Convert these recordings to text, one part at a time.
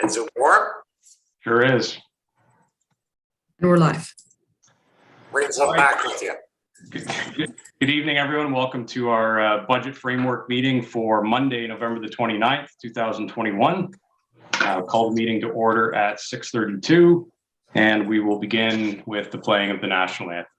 Is it warm? Sure is. And we're live. Bring some back with you. Good evening, everyone. Welcome to our budget framework meeting for Monday, November the 29th, 2021. Call the meeting to order at 6:32, and we will begin with the playing of the national anthem.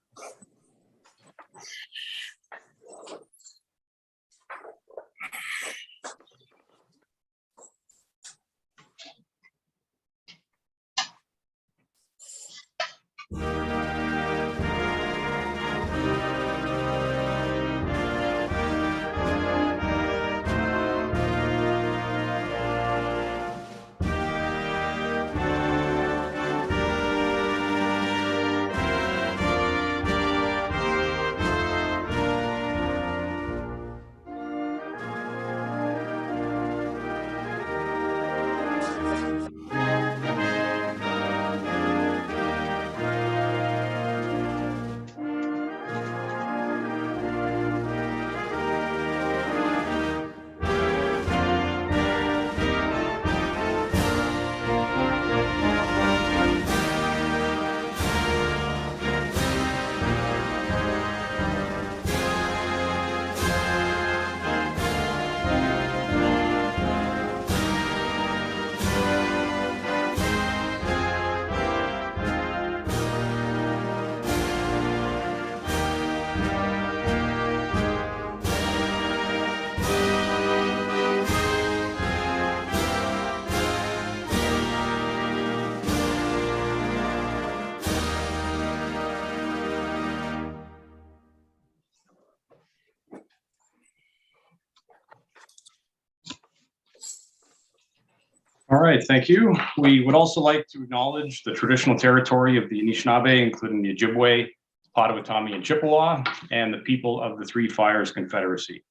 All right, thank you. We would also like to acknowledge the traditional territory of the Anishinaabe, including the Ojibwe, Potawatomi, and Chippewa, and the people of the Three Fires Confederacy.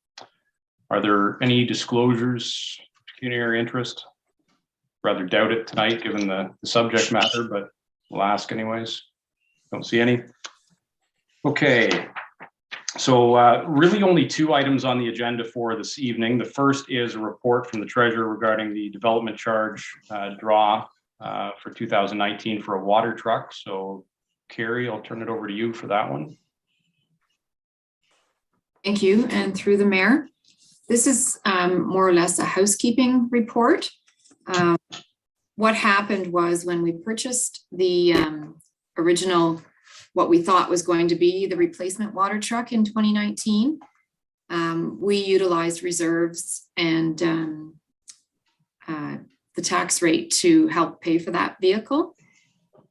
Are there any disclosures of pecuniary interest? Rather doubt it tonight, given the subject matter, but we'll ask anyways. Don't see any. Okay. So really only two items on the agenda for this evening. The first is a report from the treasurer regarding the development charge draw for 2019 for a water truck. So Carrie, I'll turn it over to you for that one. Thank you. And through the mayor, this is more or less a housekeeping report. What happened was when we purchased the original, what we thought was going to be the replacement water truck in 2019, we utilized reserves and the tax rate to help pay for that vehicle,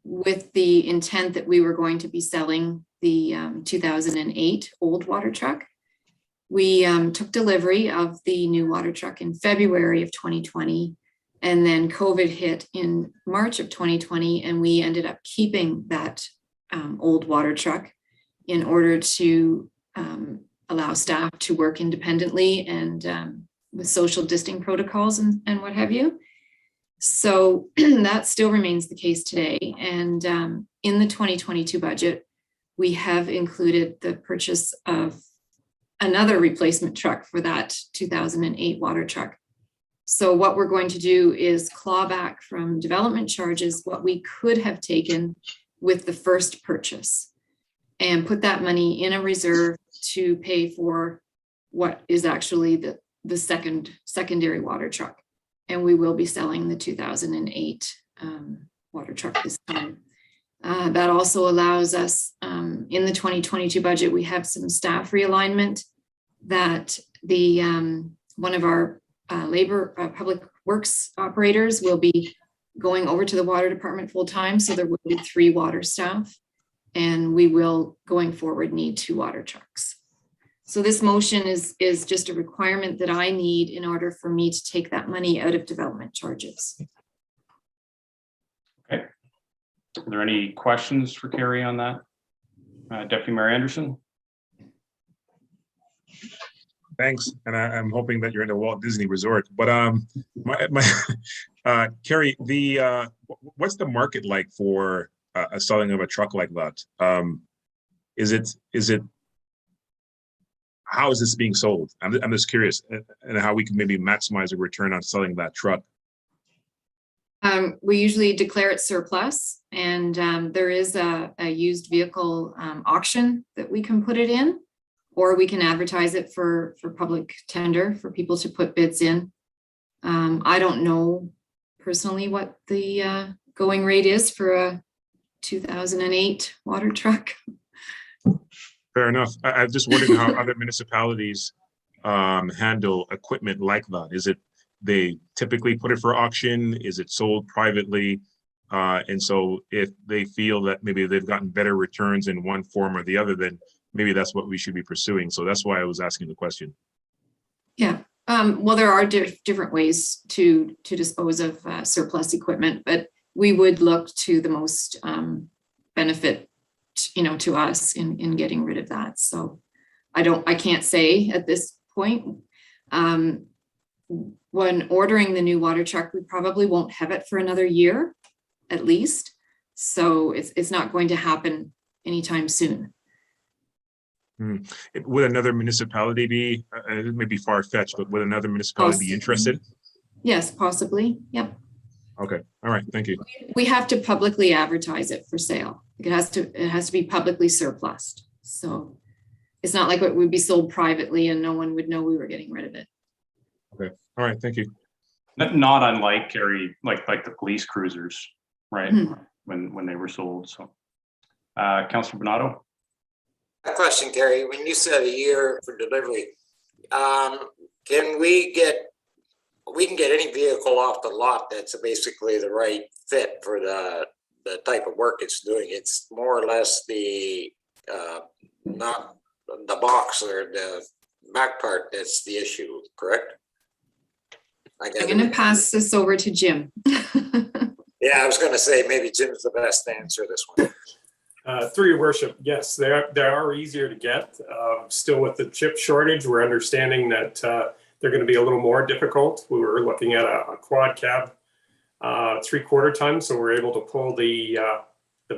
with the intent that we were going to be selling the 2008 old water truck. We took delivery of the new water truck in February of 2020, and then COVID hit in March of 2020, and we ended up keeping that old water truck in order to allow staff to work independently and with social distancing protocols and what have you. So that still remains the case today. And in the 2022 budget, we have included the purchase of another replacement truck for that 2008 water truck. So what we're going to do is claw back from development charges what we could have taken with the first purchase and put that money in a reserve to pay for what is actually the secondary water truck. And we will be selling the 2008 water truck this time. That also allows us, in the 2022 budget, we have some staff realignment that the one of our public works operators will be going over to the water department full time. So there will be 3 water staff, and we will going forward need 2 water trucks. So this motion is just a requirement that I need in order for me to take that money out of development charges. Okay. Are there any questions for Carrie on that? Deputy Mayor Anderson? Thanks, and I'm hoping that you're in a Walt Disney Resort. But Carrie, what's the market like for a selling of a truck like that? Is it how is this being sold? I'm just curious, and how we can maybe maximize a return on selling that truck. We usually declare it surplus, and there is a used vehicle auction that we can put it in, or we can advertise it for public tender for people to put bids in. I don't know personally what the going rate is for a 2008 water truck. Fair enough. I'm just wondering how other municipalities handle equipment like that. Is it they typically put it for auction? Is it sold privately? And so if they feel that maybe they've gotten better returns in one form or the other, then maybe that's what we should be pursuing. So that's why I was asking the question. Yeah. Well, there are different ways to dispose of surplus equipment, but we would look to the most benefit, to us in getting rid of that. So I can't say at this point. When ordering the new water truck, we probably won't have it for another year, at least. So it's not going to happen anytime soon. Would another municipality be, it may be far-fetched, but would another municipality be interested? Yes, possibly. Yep. Okay. All right. Thank you. We have to publicly advertise it for sale. It has to be publicly surplused. So it's not like it would be sold privately and no one would know we were getting rid of it. Okay. All right. Thank you. Not unlike Gary, like the police cruisers, right? When they were sold. So, Councillor Bernardo. A question, Gary. When you said a year for delivery, can we can get any vehicle off the lot that's basically the right fit for the type of work it's doing? It's more or less the not the box or the back part that's the issue, correct? I'm going to pass this over to Jim. Yeah, I was going to say maybe Jim's the best to answer this one. Through your worship, yes, they are easier to get. Still with the chip shortage, we're understanding that they're going to be a little more difficult. We were looking at a quad cab 3/4 ton, so we're able to pull the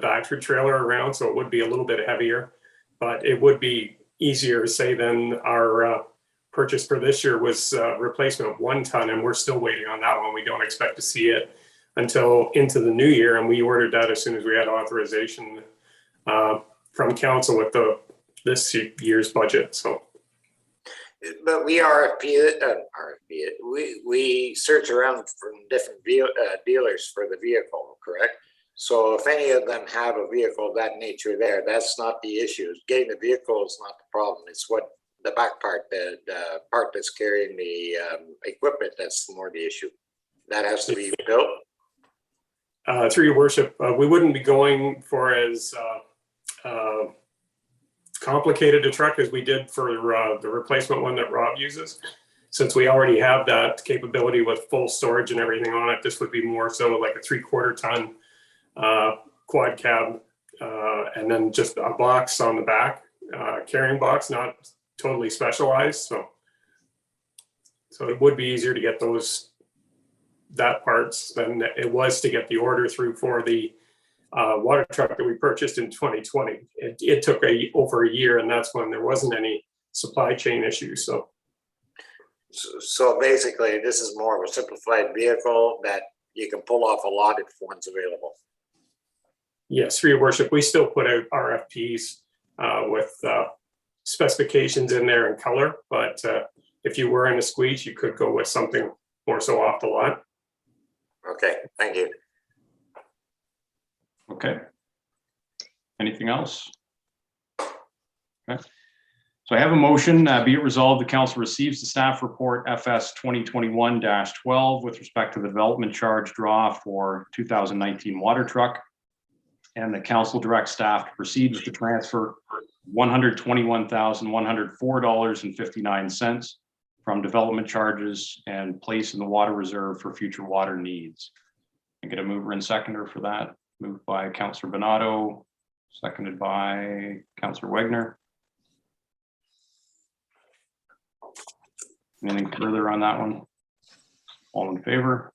battery trailer around, so it would be a little bit heavier, but it would be easier, say, than our purchase for this year was replacement of 1 ton, and we're still waiting on that one. We don't expect to see it until into the new year, and we ordered that as soon as we had authorization from council with this year's budget. So, but we we search around from different dealers for the vehicle, correct? So if any of them have a vehicle of that nature there, that's not the issue. Getting the vehicle is not the problem. It's what the back part, the part that's carrying the equipment, that's more the issue. That has to be built. Through your worship, we wouldn't be going for as complicated a truck as we did for the replacement one that Rob uses. Since we already have that capability with full storage and everything on it, this would be more so like a 3/4 ton quad cab, and then just a box on the back, carrying box, not totally specialized. So it would be easier to get that parts than it was to get the order through for the water truck that we purchased in 2020. It took over a year, and that's when there wasn't any supply chain issues. So basically, this is more of a simplified vehicle that you can pull off a lot if one's available. Yes, for your worship, we still put out RFPs with specifications in there and color, but if you were in a squeeze, you could go with something more so off the lot. Okay, thank you. Okay. Anything else? Okay. So I have a motion, be it resolved, the council receives the staff report FS 2021-12 with respect to the development charge draw for 2019 water truck. And the council directs staff to proceed with the transfer $121,104.59 from development charges and place in the water reserve for future water needs. I get a mover and seconder for that. Moved by Councillor Bernardo, seconded by Councillor Wagner. Anything further on that one? All in favor?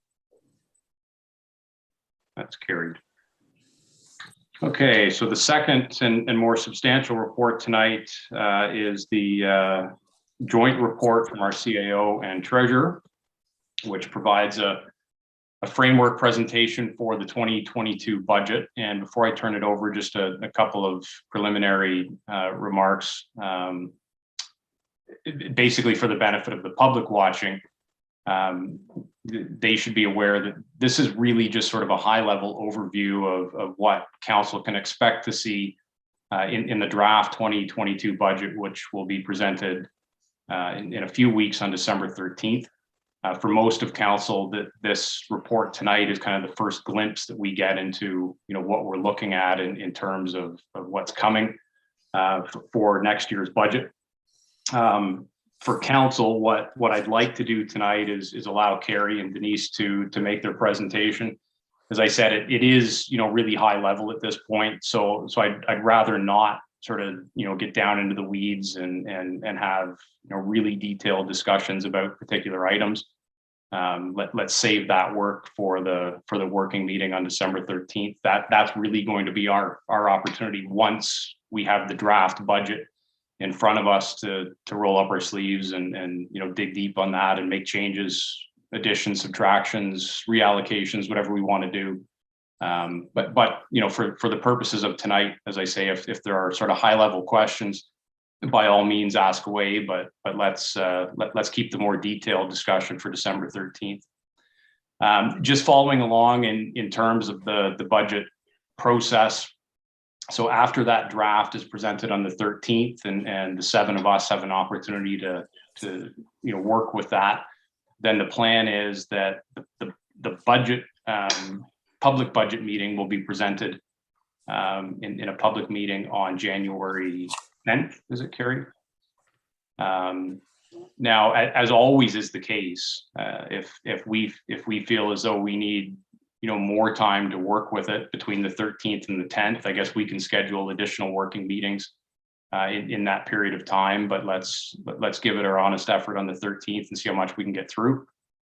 That's carried. Okay, so the second and more substantial report tonight is the joint report from our CAO and treasurer, which provides a framework presentation for the 2022 budget. And before I turn it over, just a couple of preliminary remarks, basically for the benefit of the public watching. They should be aware that this is really just sort of a high-level overview of what council can expect to see in the draft 2022 budget, which will be presented in a few weeks on December 13th. For most of council, this report tonight is kind of the first glimpse that we get into, what we're looking at in terms of what's coming for next year's budget. For council, what I'd like to do tonight is allow Carrie and Denise to make their presentation. As I said, it is really high level at this point, so I'd rather not sort of get down into the weeds and have really detailed discussions about particular items. Let's save that work for the working meeting on December 13th. That's really going to be our opportunity once we have the draft budget in front of us to roll up our sleeves and dig deep on that and make changes, additions, subtractions, reallocations, whatever we want to do. But for the purposes of tonight, as I say, if there are sort of high level questions, by all means ask away, but let's keep the more detailed discussion for December 13th. Just following along in terms of the budget process. So after that draft is presented on the 13th and the 7 of us have an opportunity to work with that, then the plan is that the budget public budget meeting will be presented in a public meeting on January 10th. Is it, Carrie? Now, as always is the case, if we feel as though we need more time to work with it between the 13th and the 10th, I guess we can schedule additional working meetings in that period of time. But let's give it our honest effort on the 13th and see how much we can get through.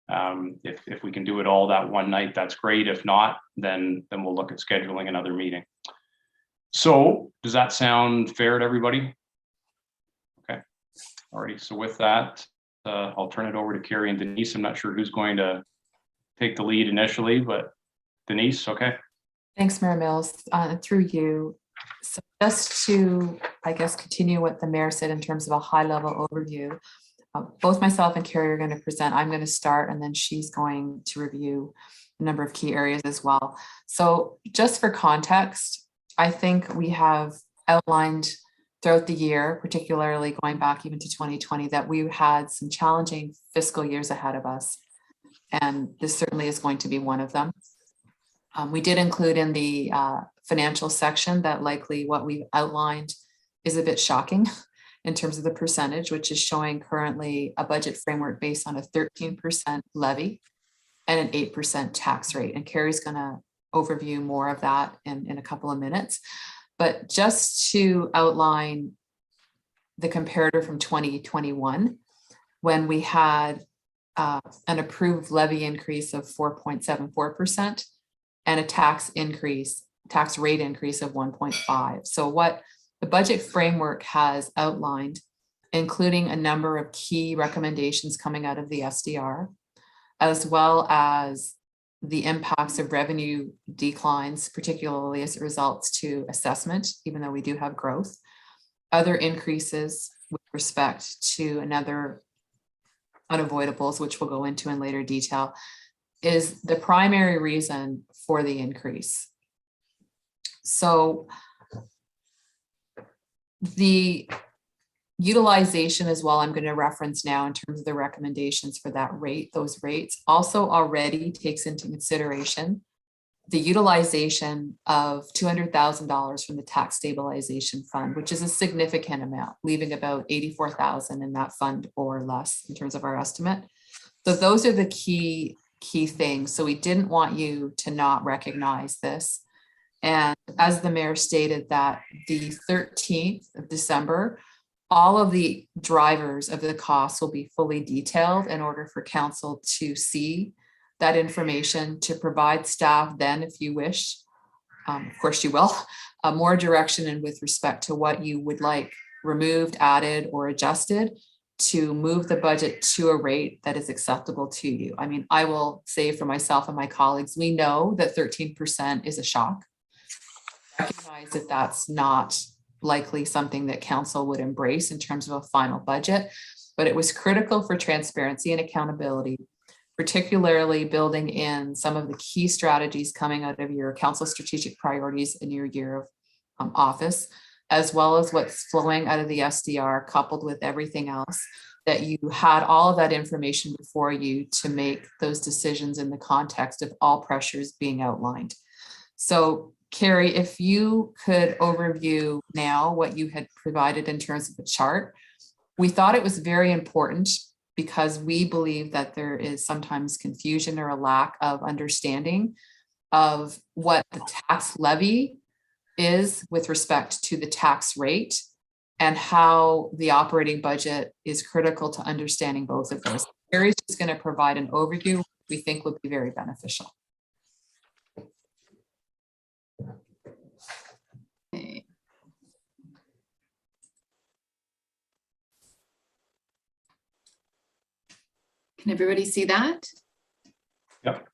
If we can do it all that one night, that's great. If not, then we'll look at scheduling another meeting. So does that sound fair to everybody? Okay. All right. So with that, I'll turn it over to Carrie and Denise. I'm not sure who's going to take the lead initially, but Denise, okay. Thanks, Mayor Mills. Through you. So just to, I guess, continue what the mayor said in terms of a high-level overview, both myself and Carrie are going to present. I'm going to start, and then she's going to review a number of key areas as well. So just for context, I think we have outlined throughout the year, particularly going back even to 2020, that we had some challenging fiscal years ahead of us. And this certainly is going to be one of them. We did include in the financial section that likely what we've outlined is a bit shocking in terms of the percentage, which is showing currently a budget framework based on a 13% levy and an 8% tax rate. And Carrie's going to overview more of that in a couple of minutes. But just to outline the comparator from 2021, when we had an approved levy increase of 4.74% and a tax rate increase of 1.5. So what the budget framework has outlined, including a number of key recommendations coming out of the SDR, as well as the impacts of revenue declines, particularly as it results to assessment, even though we do have growth, other increases with respect to another unavoidables, which we'll go into in later detail, is the primary reason for the increase. So the utilization as well, I'm going to reference now in terms of the recommendations for that rate, those rates also already takes into consideration the utilization of $200,000 from the tax stabilization fund, which is a significant amount, leaving about $84,000 in that fund or less in terms of our estimate. So those are the key things. So we didn't want you to not recognize this. And as the mayor stated, that the 13th of December, all of the drivers of the costs will be fully detailed in order for council to see that information, to provide staff then, if you wish, of course you will, more direction and with respect to what you would like removed, added, or adjusted to move the budget to a rate that is acceptable to you. I mean, I will say for myself and my colleagues, we know that 13% is a shock. Recognize that that's not likely something that council would embrace in terms of a final budget, but it was critical for transparency and accountability, particularly building in some of the key strategies coming out of your council strategic priorities in your year of office, as well as what's flowing out of the SDR, coupled with everything else, that you had all of that information before you to make those decisions in the context of all pressures being outlined. So Carrie, if you could overview now what you had provided in terms of a chart. We thought it was very important because we believe that there is sometimes confusion or a lack of understanding of what the tax levy is with respect to the tax rate and how the operating budget is critical to understanding both of those. Carrie's just going to provide an overview we think would be very beneficial. Okay. Can everybody see that? Yep.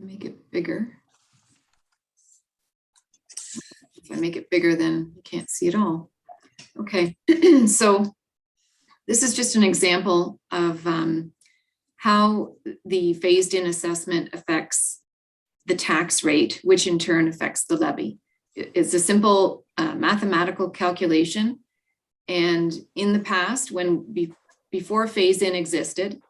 Make it bigger. If I make it bigger, then you can't see it all. Okay, so this is just an example of how the phased-in assessment affects the tax rate, which in turn affects the levy. It's a simple mathematical calculation. And in the past, before phase-in existed,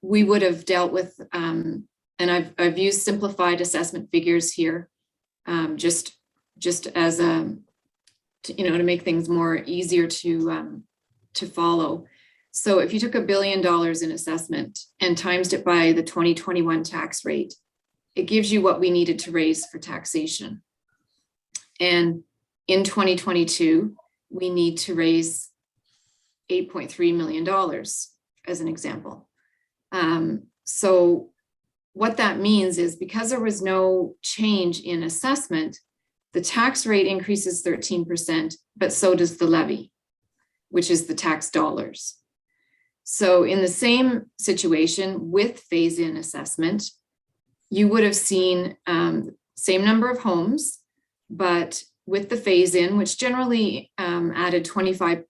we would have dealt with, and I've used simplified assessment figures here, just as to make things more easier to follow. So if you took $1 billion in assessment and times it by the 2021 tax rate, it gives you what we needed to raise for taxation. And in 2022, we need to raise $8.3 million as an example. So what that means is because there was no change in assessment, the tax rate increases 13%, but so does the levy, which is the tax dollars. So in the same situation with phase-in assessment, you would have seen same number of homes, but with the phase-in, which generally added 25%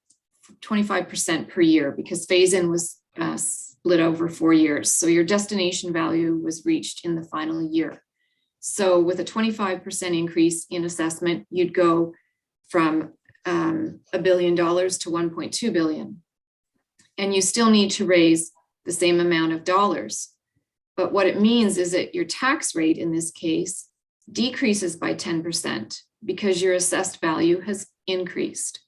per year because phase-in was split over 4 years. So your destination value was reached in the final year. So with a 25% increase in assessment, you'd go from $1 billion to 1.2 billion. And you still need to raise the same amount of dollars. But what it means is that your tax rate in this case decreases by 10% because your assessed value has increased.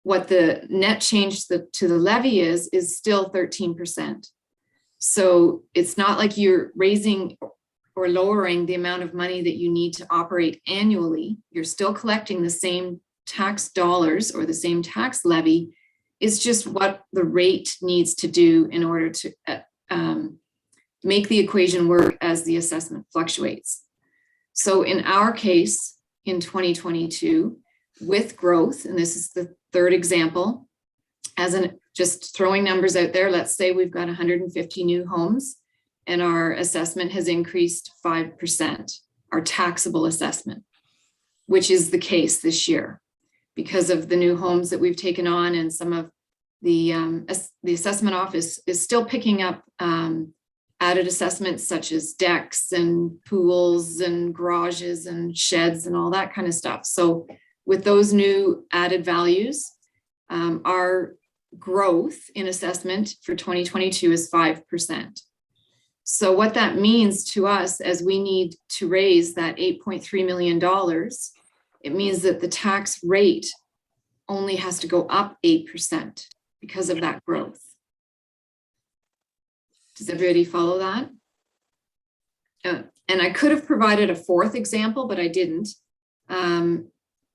What the net change to the levy is still 13%. So it's not like you're raising or lowering the amount of money that you need to operate annually. You're still collecting the same tax dollars or the same tax levy. It's just what the rate needs to do in order to make the equation work as the assessment fluctuates. So in our case, in 2022, with growth, and this is the third example, just throwing numbers out there, let's say we've got 150 new homes and our assessment has increased 5%, our taxable assessment, which is the case this year because of the new homes that we've taken on, and some of the assessment office is still picking up added assessments such as decks and pools and garages and sheds and all that kind of stuff. So with those new added values, our growth in assessment for 2022 is 5%. So what that means to us as we need to raise that $8.3 million, it means that the tax rate only has to go up 8% because of that growth. Does everybody follow that? And I could have provided a fourth example, but I didn't,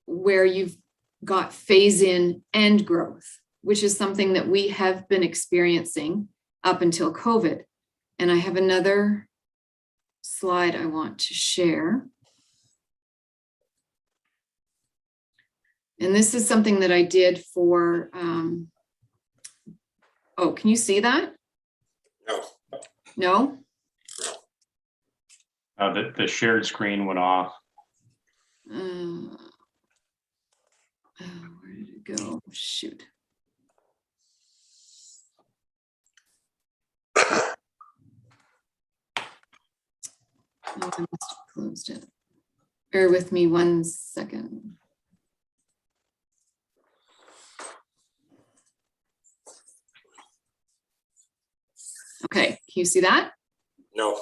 where you've got phase-in and growth, which is something that we have been experiencing up until COVID. And I have another slide I want to share. And this is something that I did for Oh, can you see that? No, No? The shared screen went off. Oh, where did it go? Shoot. Oh, I must have closed it. Bear with me 1 second. Okay, can you see that? no.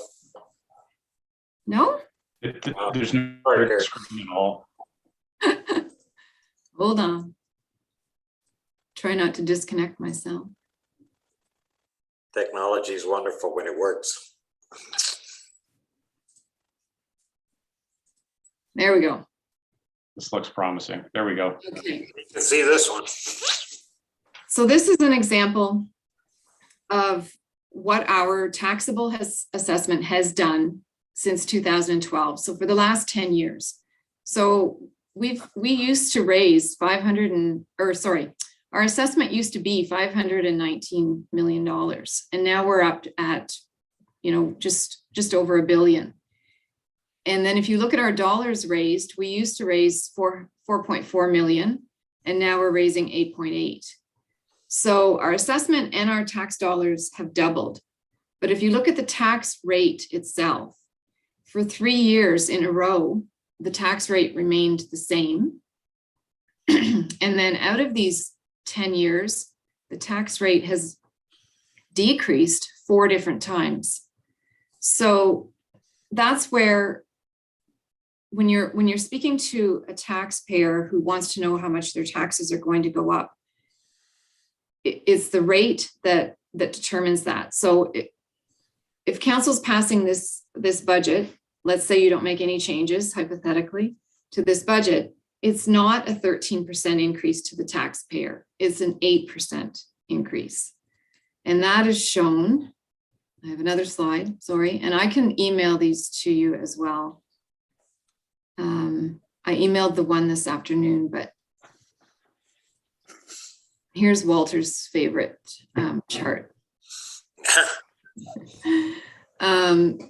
No? There's no Right here. screen at all. Hold on. Try not to disconnect myself. Technology is wonderful when it works. There we go. This looks promising. There we go. Okay. You can see this one. So this is an example of what our taxable assessment has done since 2012. So for the last 10 years. So we used to raise our assessment used to be $519 million. And now we're up at, just over $1 billion. And then if you look at our dollars raised, we used to raise 4.4 million, and now we're raising 8.8. So our assessment and our tax dollars have doubled. But if you look at the tax rate itself, for 3 years in a row, the tax rate remained the same. And then out of these 10 years, the tax rate has decreased 4 different times. So that's where, when you're speaking to a taxpayer who wants to know how much their taxes are going to go up, it's the rate that determines that. So if council's passing this budget, let's say you don't make any changes hypothetically to this budget, it's not a 13% increase to the taxpayer, it's an 8% increase. And that is shown, I have another slide, sorry, and I can email these to you as well. I emailed the one this afternoon, but here's Walter's favorite chart.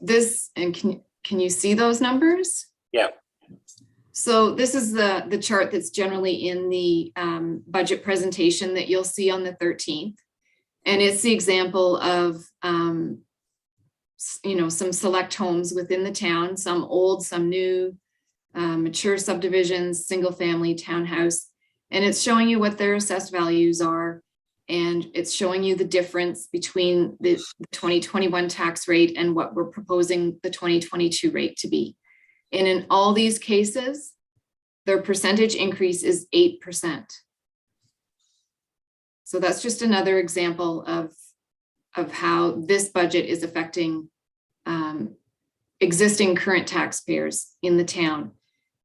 This, and can you see those numbers? Yeah. So this is the chart that's generally in the budget presentation that you'll see on the 13th. And it's the example of, some select homes within the town, some old, some new, mature subdivisions, single family, townhouse. And it's showing you what their assessed values are. And it's showing you the difference between the 2021 tax rate and what we're proposing the 2022 rate to be. And in all these cases, their percentage increase is 8%. So that's just another example of how this budget is affecting existing current taxpayers in the town.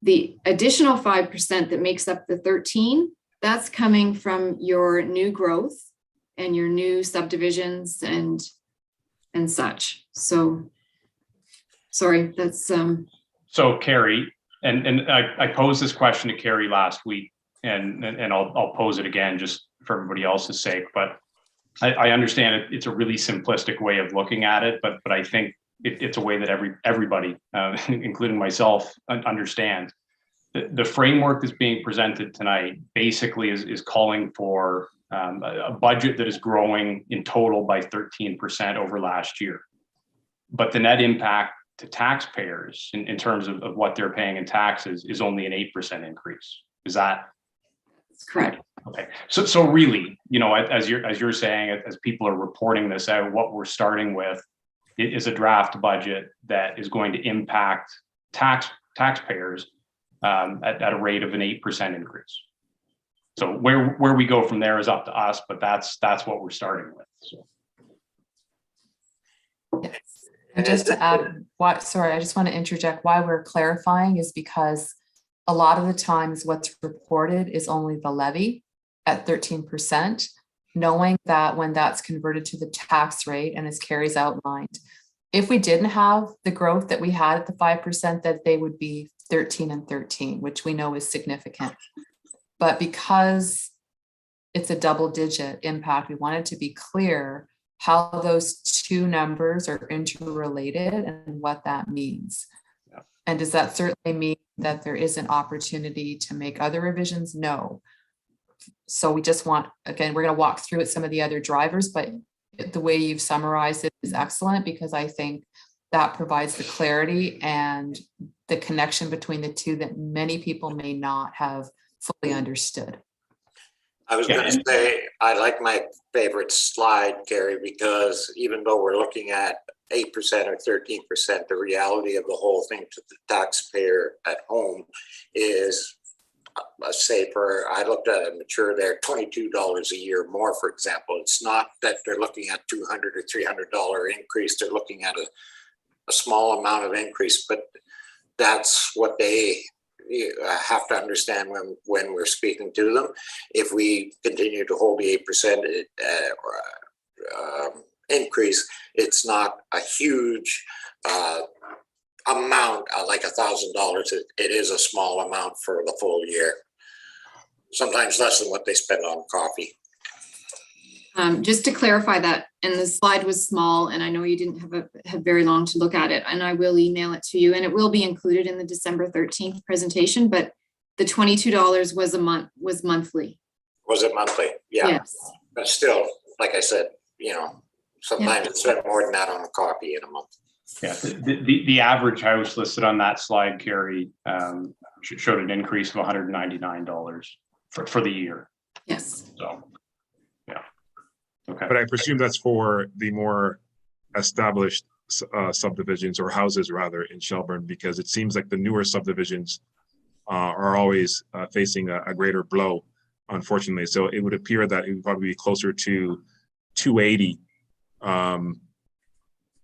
The additional 5% that makes up the 13, that's coming from your new growth and your new subdivisions and such. So, sorry, that's So Carrie, and I posed this question to Carrie last week, and I'll pose it again just for everybody else's sake, but I understand it's a really simplistic way of looking at it, but I think it's a way that everybody, including myself, understands. The framework that's being presented tonight basically is calling for a budget that is growing in total by 13% over last year. But the net impact to taxpayers in terms of what they're paying in taxes is only an 8% increase. Is that correct? Okay. So really, as you're saying, as people are reporting this out, what we're starting with is a draft budget that is going to impact taxpayers at a rate of an 8% increase. So where we go from there is up to us, but that's what we're starting with. So. Yes. And just to add, I just want to interject why we're clarifying is because a lot of the times what's reported is only the levy at 13%, knowing that when that's converted to the tax rate, and as Carrie's outlined, if we didn't have the growth that we had at the 5%, that they would be 13 and 13, which we know is significant. But because it's a double digit impact. We wanted to be clear how those two numbers are interrelated and what that means. Yeah. And does that certainly mean that there is an opportunity to make other revisions? No. So we just want, again, we're going to walk through it, some of the other drivers, but the way you've summarized it is excellent, because I think that provides the clarity and the connection between the two that many people may not have fully understood. I was Yeah. gonna say, I like my favorite slide, Gary, because even though we're looking at 8% or 13%, the reality of the whole thing to the taxpayer at home is, let's say I looked at a mature there, $22 a year more, for example. It's not that they're looking at $200 or $300 increase. They're looking at a small amount of increase, but that's what they have to understand when we're speaking to them. If we continue to hold the 8% increase, it's not a huge amount, like $1,000. It is a small amount for the full year. Sometimes less than what they spend on coffee. Just to clarify that, and the slide was small, and I know you didn't have very long to look at it, and I will email it to you, and it will be included in the December 13th presentation, but the $22 was monthly. Was it monthly? Yeah. Yes. But still, like I said, sometimes it's spent more than that on a coffee in a month. Yeah, the average house listed on that slide, Carrie, showed an increase of $199 for the year. Yes. So, yeah. Okay. But I presume that's for the more established subdivisions, or houses rather, in Shelburne, because it seems like the newer subdivisions are always facing a greater blow, unfortunately. So it would appear that it would probably be closer to 280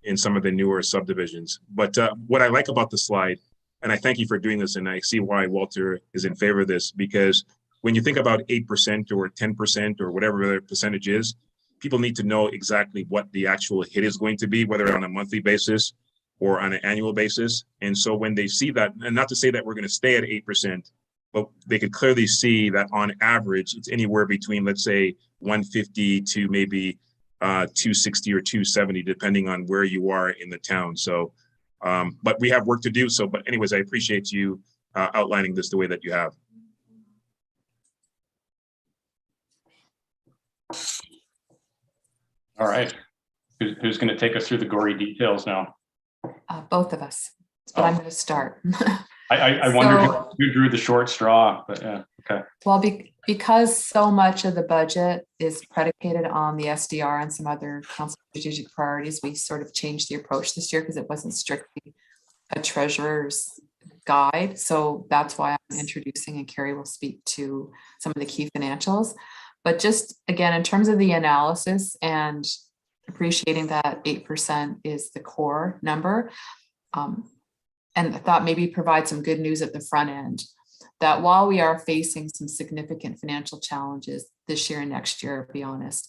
in some of the newer subdivisions. But what I like about the slide, and I thank you for doing this, and I see why Walter is in favor of this, because when you think about 8% or 10% or whatever the percentage is, people need to know exactly what the actual hit is going to be, whether on a monthly basis or on an annual basis. And so when they see that, and not to say that we're going to stay at 8%, but they could clearly see that on average, it's anywhere between, let's say, 150 to maybe 260 or 270, depending on where you are in the town. So, but we have work to do. So, but anyways, I appreciate you outlining this the way that you have. All right. Who's going to take us through the gory details now? Both of us, but I'm going to start. I wondered who drew the short straw, but yeah, okay. Well, because so much of the budget is predicated on the SDR and some other council strategic priorities, we sort of changed the approach this year because it wasn't strictly a treasurer's guide. So that's why I'm introducing, and Carrie will speak to some of the key financials. But just again, in terms of the analysis and appreciating that 8% is the core number, and I thought maybe provide some good news at the front end, that while we are facing some significant financial challenges this year and next year, to be honest,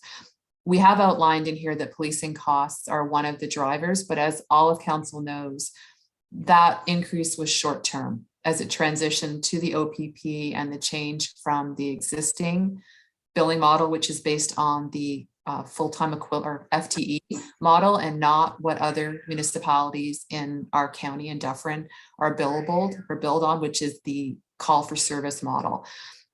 we have outlined in here that policing costs are one of the drivers, but as all of council knows, that increase was short-term as it transitioned to the OPP and the change from the existing billing model, which is based on the full-time equivalent or FTE model, and not what other municipalities in our county and Dufferin are billed on, which is the call for service model.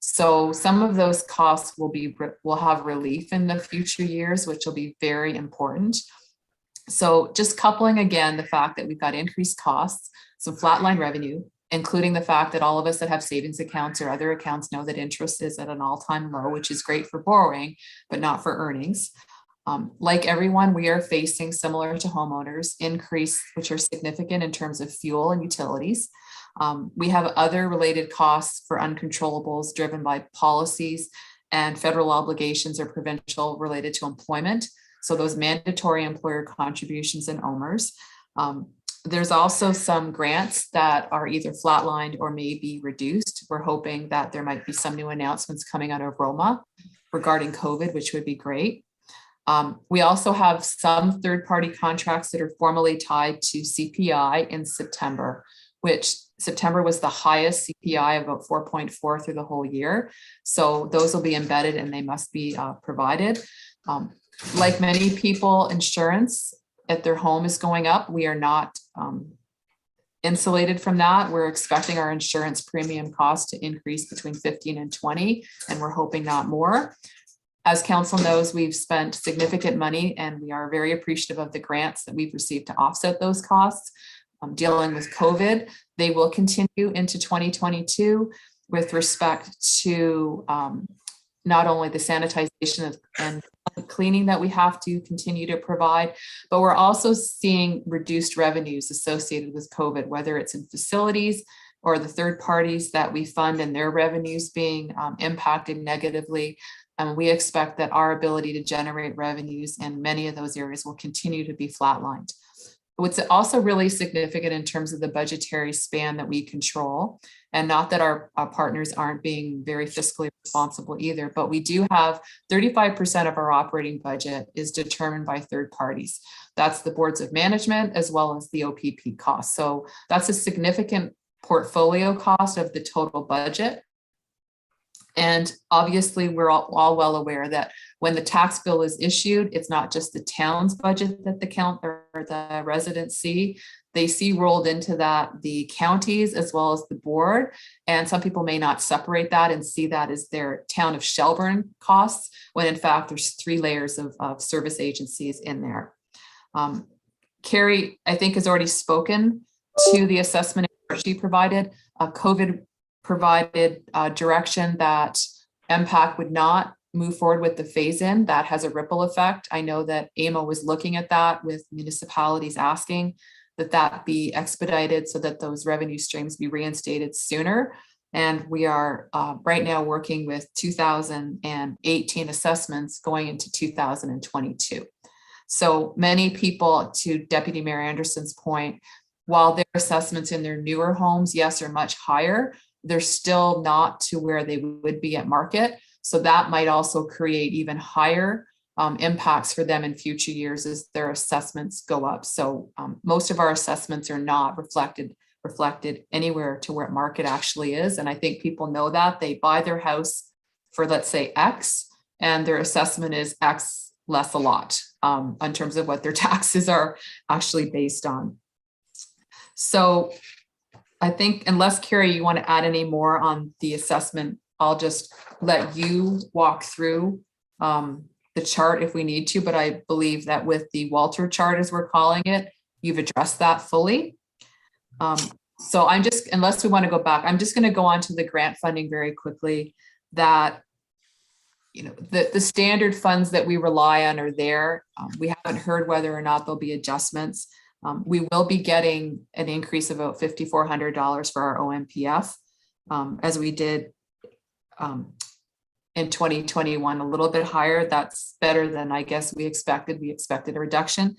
So some of those costs will have relief in the future years, which will be very important. So just coupling again the fact that we've got increased costs, some flatline revenue, including the fact that all of us that have savings accounts or other accounts know that interest is at an all-time low, which is great for borrowing, but not for earnings. Like everyone, we are facing, similar to homeowners, increase, which are significant in terms of fuel and utilities. We have other related costs for uncontrollables driven by policies and federal obligations or provincial related to employment. So those mandatory employer contributions and OMERS. There's also some grants that are either flatlined or may be reduced. We're hoping that there might be some new announcements coming out of Roma regarding COVID, which would be great. We also have some third-party contracts that are formally tied to CPI in September, which September was the highest CPI, about 4.4 through the whole year. So those will be embedded and they must be provided. Like many people, insurance at their home is going up. We are not insulated from that. We're expecting our insurance premium cost to increase between 15 and 20, and we're hoping not more. As council knows, we've spent significant money and we are very appreciative of the grants that we've received to offset those costs. Dealing with COVID, they will continue into 2022 with respect to not only the sanitization and cleaning that we have to continue to provide, but we're also seeing reduced revenues associated with COVID, whether it's in facilities or the third parties that we fund and their revenues being impacted negatively. We expect that our ability to generate revenues in many of those areas will continue to be flatlined. What's also really significant in terms of the budgetary span that we control, and not that our partners aren't being very fiscally responsible either, but we do have 35% of our operating budget is determined by third parties. That's the boards of management as well as the OPP costs. So that's a significant portfolio cost of the total budget. And obviously, we're all well aware that when the tax bill is issued, it's not just the town's budget that the count or the residents see. They see rolled into that the counties as well as the board. And some people may not separate that and see that as their town of Shelburne costs, when in fact, there's 3 layers of service agencies in there. Carrie, I think, has already spoken to the assessment she provided. COVID provided direction that MPAC would not move forward with the phase-in. That has a ripple effect. I know that AMO was looking at that with municipalities asking that be expedited so that those revenue streams be reinstated sooner. And we are right now working with 2018 assessments going into 2022. So many people, to Deputy Mayor Anderson's point, while their assessments in their newer homes, yes, are much higher, they're still not to where they would be at market. So that might also create even higher impacts for them in future years as their assessments go up. So most of our assessments are not reflected anywhere to where market actually is. And I think people know that. They buy their house for, let's say, X, and their assessment is X less a lot in terms of what their taxes are actually based on. So I think, unless Carrie, you want to add any more on the assessment, I'll just let you walk through the chart if we need to, but I believe that with the Walter chart, as we're calling it, you've addressed that fully. So I'm just, unless we want to go back, I'm just going to go on to the grant funding very quickly. That, you know, the standard funds that we rely on are there. We haven't heard whether or not there'll be adjustments. We will be getting an increase of about $5,400 for our OMPF, as we did in 2021, a little bit higher. That's better than I guess we expected. We expected a reduction.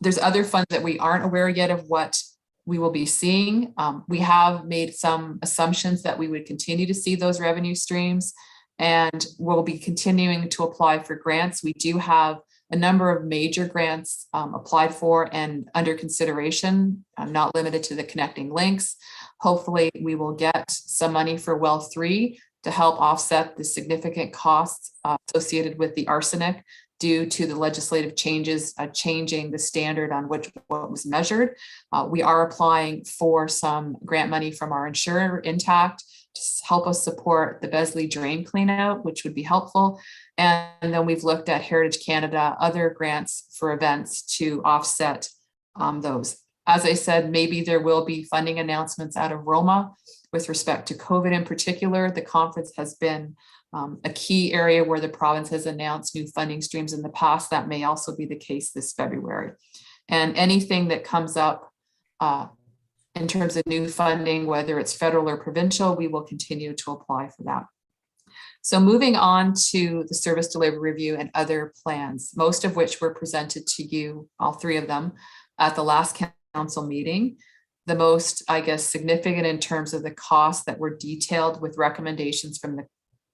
There's other funds that we aren't aware yet of what we will be seeing. We have made some assumptions that we would continue to see those revenue streams, and we'll be continuing to apply for grants. We do have a number of major grants applied for and under consideration, not limited to the connecting links. Hopefully we will get some money for well 3 to help offset the significant costs associated with the arsenic due to the legislative changes changing the standard on what was measured. We are applying for some grant money from our insurer, Intact, to help us support the Besley drain cleanout, which would be helpful. And then we've looked at Heritage Canada, other grants for events to offset those. As I said, maybe there will be funding announcements out of Roma with respect to COVID in particular. The conference has been a key area where the province has announced new funding streams in the past. That may also be the case this February. And anything that comes up in terms of new funding, whether it's federal or provincial, we will continue to apply for that. So moving on to the service delivery review and other plans, most of which were presented to you, all 3 of them, at the last council meeting. The most, I guess, significant in terms of the costs that were detailed with recommendations from the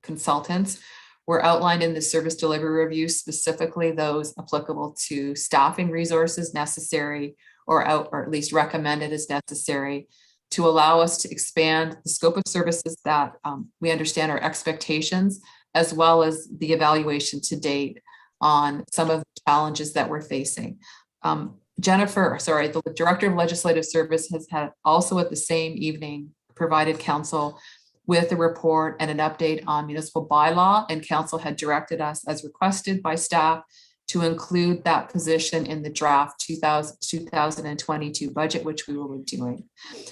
consultants were outlined in the service delivery review, specifically those applicable to staffing resources necessary or at least recommended as necessary, to allow us to expand the scope of services that we understand our expectations, as well as the evaluation to date on some of the challenges that we're facing. The Director of Legislative Service has had also at the same evening provided council with a report and an update on municipal bylaw, and council had directed us, as requested by staff, to include that position in the draft 2022 budget, which we will be doing.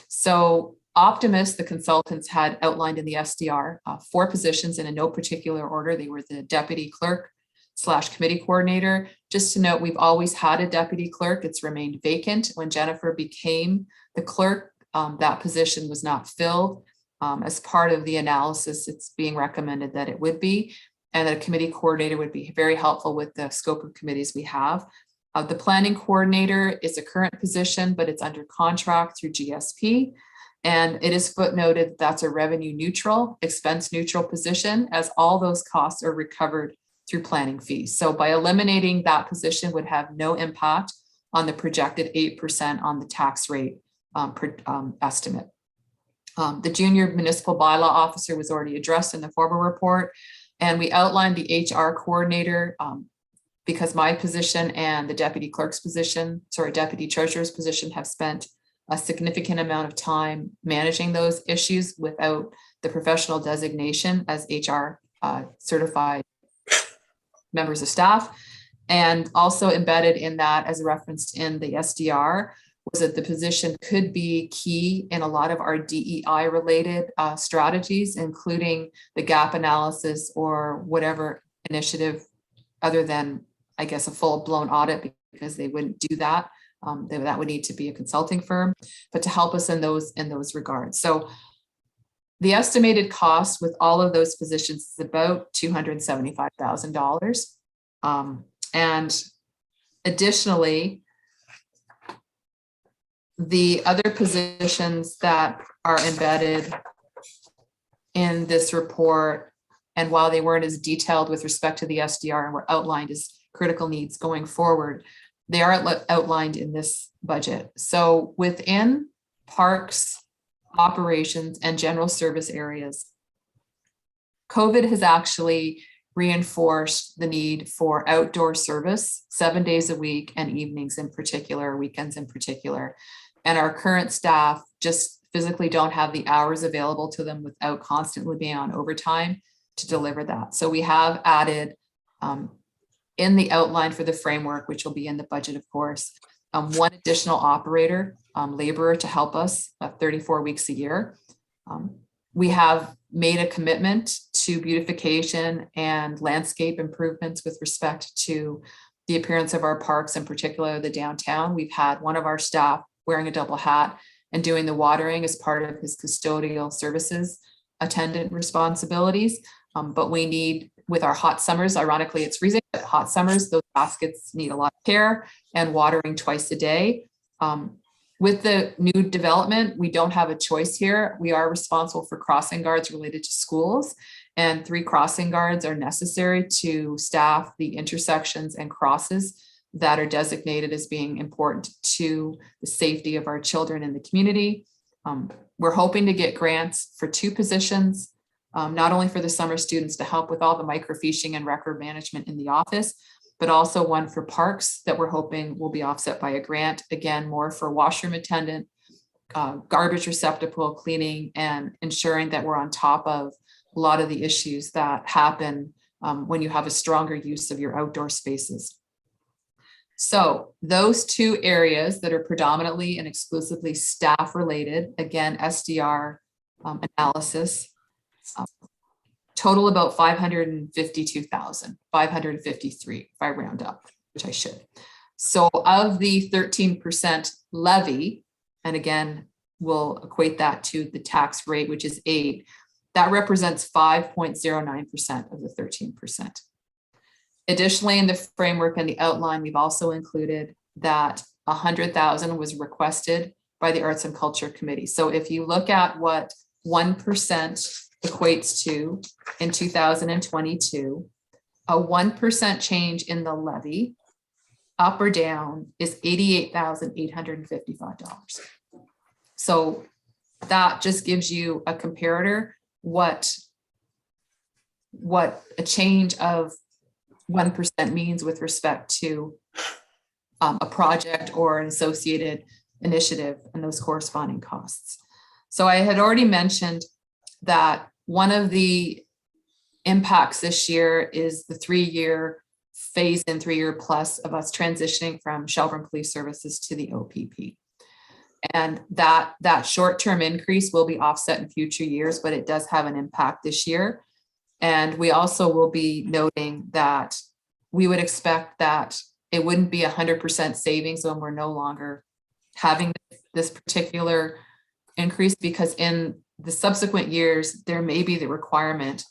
So Optimus, the consultants, had outlined in the SDR 4 positions in a no particular order. They were the deputy clerk / committee coordinator. Just to note, we've always had a deputy clerk. It's remained vacant. When Jennifer became the clerk, that position was not filled. As part of the analysis, it's being recommended that it would be, and that a committee coordinator would be very helpful with the scope of committees we have. The planning coordinator is a current position, but it's under contract through GSP. And it is footnoted that's a revenue neutral, expense neutral position, as all those costs are recovered through planning fees. So by eliminating that position would have no impact on the projected 8% on the tax rate estimate. The junior municipal bylaw officer was already addressed in the formal report, and we outlined the HR coordinator because my position and the deputy clerk's position, deputy treasurer's position, have spent a significant amount of time managing those issues without the professional designation as HR certified members of staff. And also embedded in that, as referenced in the SDR, was that the position could be key in a lot of our DEI related strategies, including the gap analysis or whatever initiative other than, I guess, a full blown audit, because they wouldn't do that. That would need to be a consulting firm, but to help us in those regards. So the estimated cost with all of those positions is about $275,000. And additionally, the other positions that are embedded in this report, and while they weren't as detailed with respect to the SDR and were outlined as critical needs going forward, they are outlined in this budget. So within parks, operations, and general service areas, COVID has actually reinforced the need for outdoor service 7 days a week, and evenings in particular, weekends in particular. And our current staff just physically don't have the hours available to them without constantly being on overtime to deliver that. So we have added in the outline for the framework, which will be in the budget, of course, one additional operator, laborer to help us 34 weeks a year. We have made a commitment to beautification and landscape improvements with respect to the appearance of our parks, in particular the downtown. We've had one of our staff wearing a double hat and doing the watering as part of his custodial services attendant responsibilities. But we need, with our hot summers, ironically it's freezing, but hot summers, those baskets need a lot of care and watering twice a day. With the new development, we don't have a choice here. We are responsible for crossing guards related to schools, and 3 crossing guards are necessary to staff the intersections and crosses that are designated as being important to the safety of our children in the community. We're hoping to get grants for 2 positions, not only for the summer students to help with all the microfiching and record management in the office, but also one for parks that we're hoping will be offset by a grant, again, more for washroom attendant, garbage receptacle cleaning, and ensuring that we're on top of a lot of the issues that happen when you have a stronger use of your outdoor spaces. So those 2 areas that are predominantly and exclusively staff related, again, SDR analysis, total about 552,553 if I round up, which I should. So of the 13% levy, and again, we'll equate that to the tax rate, which is 8%, that represents 5.09% of the 13%. Additionally, in the framework and the outline, we've also included that 100,000 was requested by the Arts and Culture Committee. So if you look at what 1% equates to in 2022, a 1% change in the levy, up or down, is $88,855. So that just gives you a comparator, what a change of 1% means with respect to a project or an associated initiative and those corresponding costs. So I had already mentioned that one of the impacts this year is the 3-year phase in 3-year plus of us transitioning from Shelburne Police Services to the OPP. And that short-term increase will be offset in future years, but it does have an impact this year. And we also will be noting that we would expect that it wouldn't be 100% savings when we're no longer having this particular increase, because in the subsequent years, there may be the requirement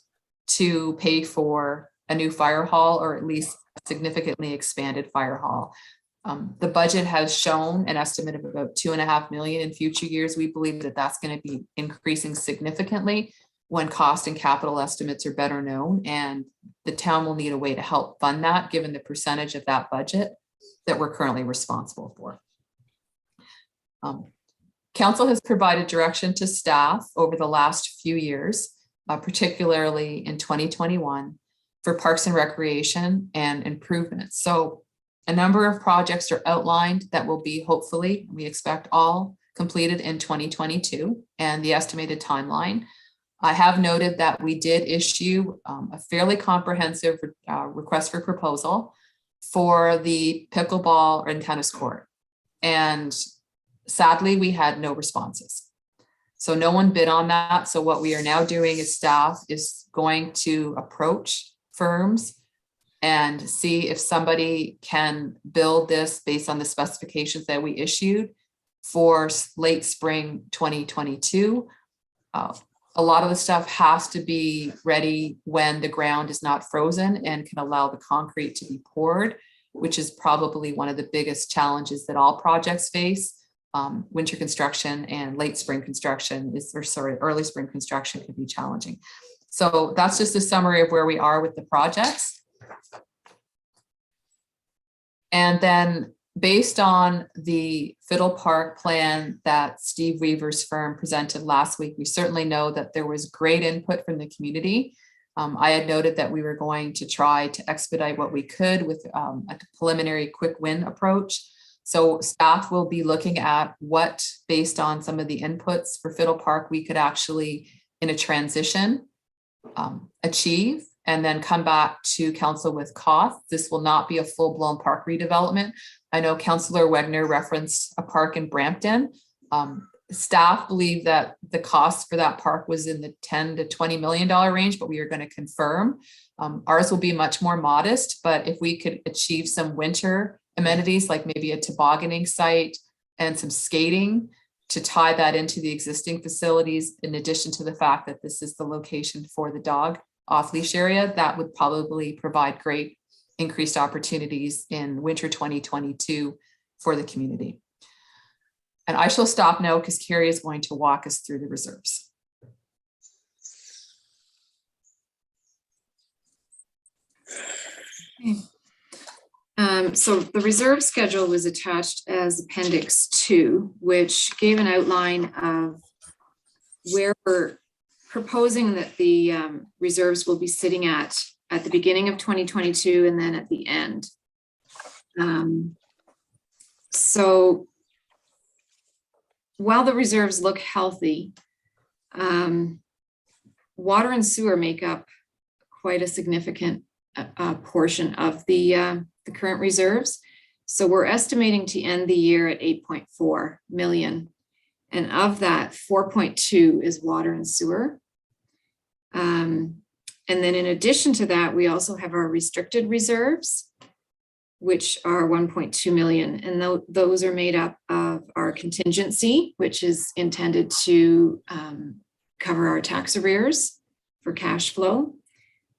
to pay for a new fire hall, or at least a significantly expanded fire hall. The budget has shown an estimate of about $2.5 million in future years. We believe that that's going to be increasing significantly when cost and capital estimates are better known, and the town will need a way to help fund that, given the percentage of that budget that we're currently responsible for. Council has provided direction to staff over the last few years, particularly in 2021, for parks and recreation and improvements. So a number of projects are outlined that will be, hopefully, we expect all completed in 2022, and the estimated timeline. I have noted that we did issue a fairly comprehensive request for proposal for the pickleball and tennis court. And sadly, we had no responses. So no one bid on that. So what we are now doing as staff is going to approach firms and see if somebody can build this based on the specifications that we issued for late spring 2022. A lot of the stuff has to be ready when the ground is not frozen and can allow the concrete to be poured, which is probably one of the biggest challenges that all projects face. Winter construction and late spring construction early spring construction can be challenging. So that's just a summary of where we are with the projects. And then based on the Fiddle Park plan that Steve Weaver's firm presented last week, we certainly know that there was great input from the community. I had noted that we were going to try to expedite what we could with a preliminary quick win approach. So staff will be looking at what, based on some of the inputs for Fiddle Park, we could actually, in a transition, achieve, and then come back to council with cost. This will not be a full-blown park redevelopment. I know Councillor Wegner referenced a park in Brampton. Staff believe that the cost for that park was in the $10 to $20 million range, but we are going to confirm. Ours will be much more modest, but if we could achieve some winter amenities, like maybe a tobogganing site and some skating to tie that into the existing facilities, in addition to the fact that this is the location for the dog off-leash area, that would probably provide great increased opportunities in winter 2022 for the community. And I shall stop now because Carrie is going to walk us through the reserves. Okay. So the reserve schedule was attached as Appendix 2, which gave an outline of where we're proposing that the reserves will be sitting at the beginning of 2022 and then at the end. So while the reserves look healthy, water and sewer make up quite a significant portion of the current reserves. So we're estimating to end the year at 8.4 million. And of that, 4.2 is water and sewer. And then in addition to that, we also have our restricted reserves, which are 1.2 million. And those are made up of our contingency, which is intended to cover our tax arrears for cash flow.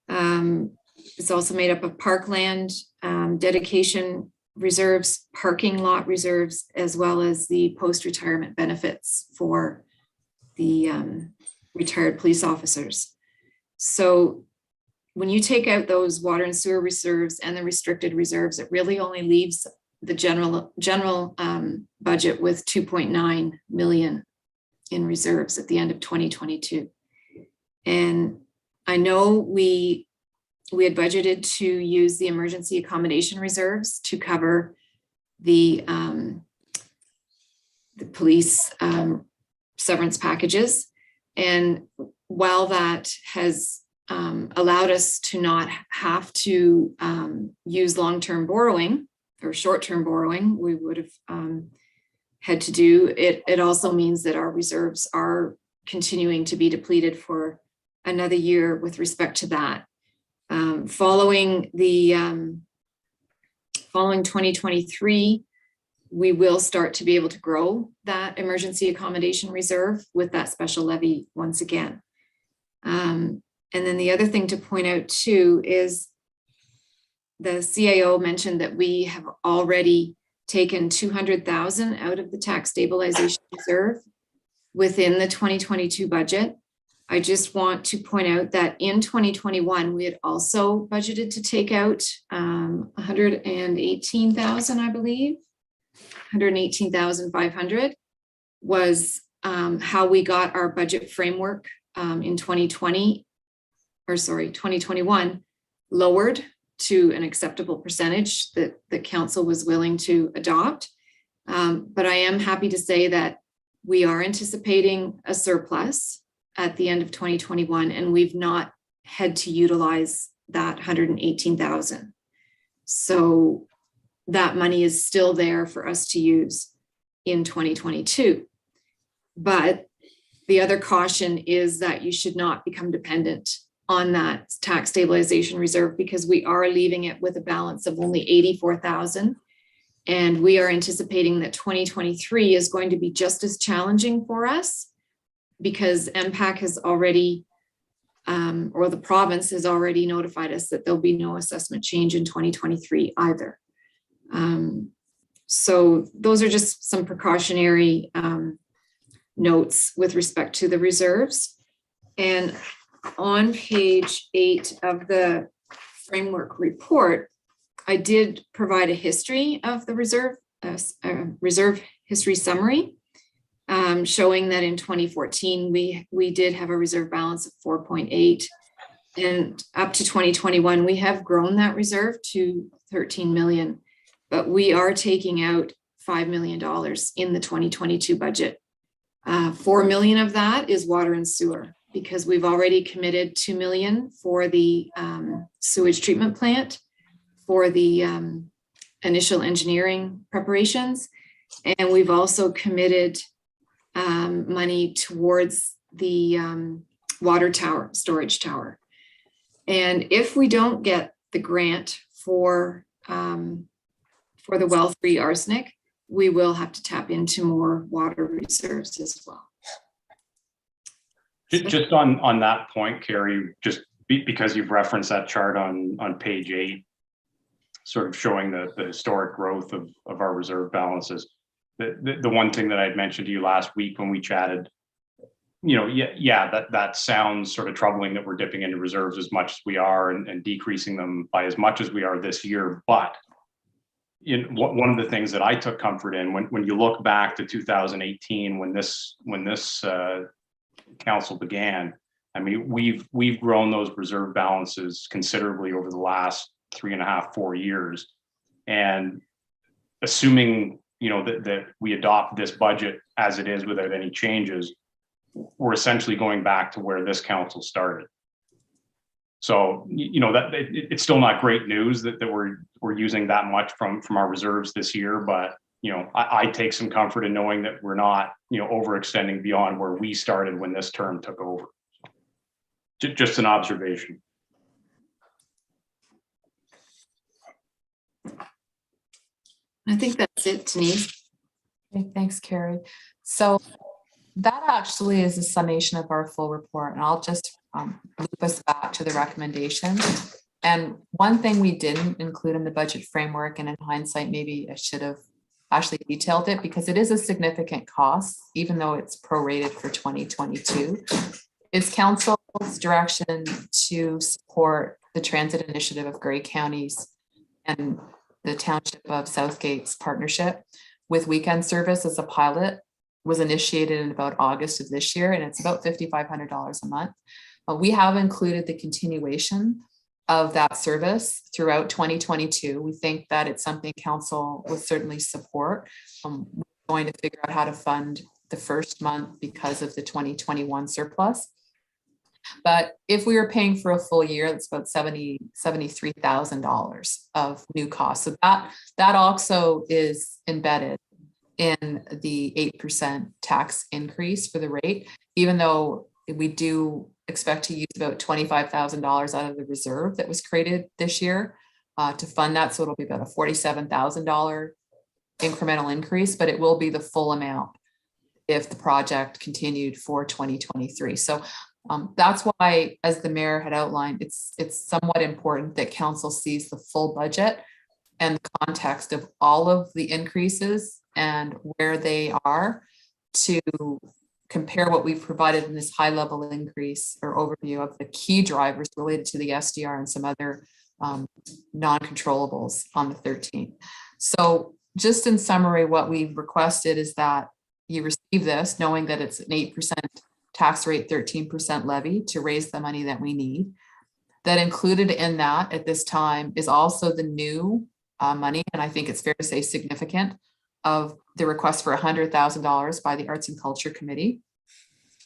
It's also made up of parkland, dedication reserves, parking lot reserves, as well as the post-retirement benefits for the retired police officers. So when you take out those water and sewer reserves and the restricted reserves, it really only leaves the general budget with 2.9 million in reserves at the end of 2022. And I know we had budgeted to use the emergency accommodation reserves to cover the police severance packages. And while that has allowed us to not have to use long-term borrowing or short-term borrowing, we would have had to do it. It also means that our reserves are continuing to be depleted for another year with respect to that. Following 2023, we will start to be able to grow that emergency accommodation reserve with that special levy once again. And then the other thing to point out too is the CAO mentioned that we have already taken 200,000 out of the tax stabilization reserve within the 2022 budget. I just want to point out that in 2021, we had also budgeted to take out 118,000, I believe. 118,500 was how we got our budget framework in 2021 lowered to an acceptable percentage that the council was willing to adopt. But I am happy to say that we are anticipating a surplus at the end of 2021, and we've not had to utilize that 118,000. So that money is still there for us to use in 2022. But the other caution is that you should not become dependent on that tax stabilization reserve, because we are leaving it with a balance of only 84,000. And we are anticipating that 2023 is going to be just as challenging for us, because MPAC has already, or the province has already notified us that there'll be no assessment change in 2023 either. So those are just some precautionary notes with respect to the reserves. And on page 8 of the framework report, I did provide a history of the reserve history summary, showing that in 2014, we did have a reserve balance of 4.8, and up to 2021, we have grown that reserve to 13 million, but we are taking out $5 million in the 2022 budget. 4 million of that is water and sewer, because we've already committed 2 million for the sewage treatment plant, for the initial engineering preparations. And we've also committed money towards the water tower, storage tower. And if we don't get the grant for the well-free arsenic, we will have to tap into more water reserves as well. Just on that point, Carrie, just because you've referenced that chart on page 8, sort of showing the historic growth of our reserve balances. The one thing that I'd mentioned to you last week when we chatted, that sounds sort of troubling that we're dipping into reserves as much as we are and decreasing them by as much as we are this year. But one of the things that I took comfort in when you look back to 2018, when this council began, I mean, we've grown those reserve balances considerably over the last 3.5, 4 years. And assuming, that we adopt this budget as it is without any changes, we're essentially going back to where this council started. So, that it's still not great news that we're using that much from our reserves this year, but I take some comfort in knowing that we're not, overextending beyond where we started when this term took over. Just an observation. I think that's it, Denise. Okay, thanks, Carrie. So that actually is a summation of our full report, and I'll just loop us back to the recommendations. And one thing we didn't include in the budget framework, and in hindsight, maybe I should have actually detailed it, because it is a significant cost, even though it's prorated for 2022, is council's direction to support the transit initiative of Grey Counties and the Township of Southgate's partnership with weekend service as a pilot was initiated in about August of this year, and it's about $5,500 a month. We have included the continuation of that service throughout 2022. We think that it's something council would certainly support. We're going to figure out how to fund the first month because of the 2021 surplus. But if we were paying for a full year, that's about $73,000 of new costs. So that also is embedded in the 8% tax increase for the rate, even though we do expect to use about $25,000 out of the reserve that was created this year to fund that. So it'll be about a $47,000 incremental increase, but it will be the full amount if the project continued for 2023. So that's why, as the mayor had outlined, it's somewhat important that council sees the full budget and the context of all of the increases and where they are to compare what we've provided in this high level increase or overview of the key drivers related to the SDR and some other non-controllables on the 13th. So just in summary, what we've requested is that you receive this knowing that it's an 8% tax rate, 13% levy to raise the money that we need. That included in that at this time is also the new money, and I think it's fair to say significant, of the request for $100,000 by the Arts and Culture Committee.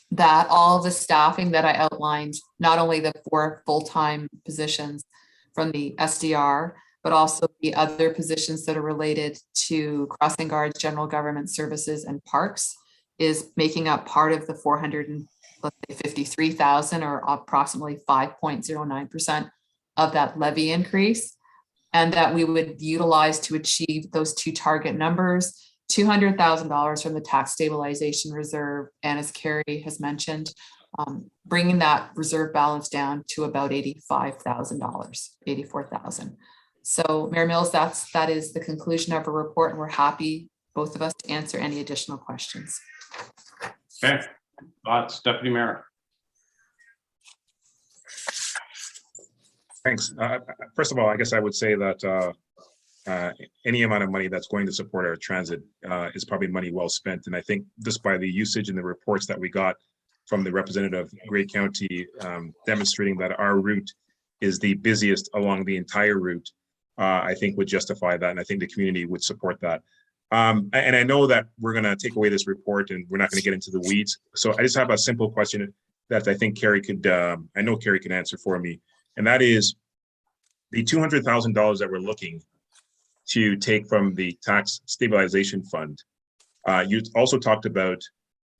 That all the staffing that I outlined, not only the 4 full-time positions from the SDR, but also the other positions that are related to crossing guards, general government services, and parks, is making up part of the $453,000 or approximately 5.09% of that levy increase. And that we would utilize to achieve those 2 target numbers, $200,000 from the tax stabilization reserve. And as Carrie has mentioned, bringing that reserve balance down to about $85,000, $84,000. So Mayor Mills, that is the conclusion of our report, and we're happy, both of us, to answer any additional questions. Okay, thoughts, Deputy Mayor? Thanks. First of all, I guess I would say that any amount of money that's going to support our transit is probably money well spent. And I think just by the usage and the reports that we got from the representative of Grey County demonstrating that our route is the busiest along the entire route, I think would justify that. And I think the community would support that. And I know that we're going to take away this report and we're not going to get into the weeds. So I just have a simple question that I think Carrie could, I know Carrie can answer for me. And that is the $200,000 that we're looking to take from the tax stabilization fund. You also talked about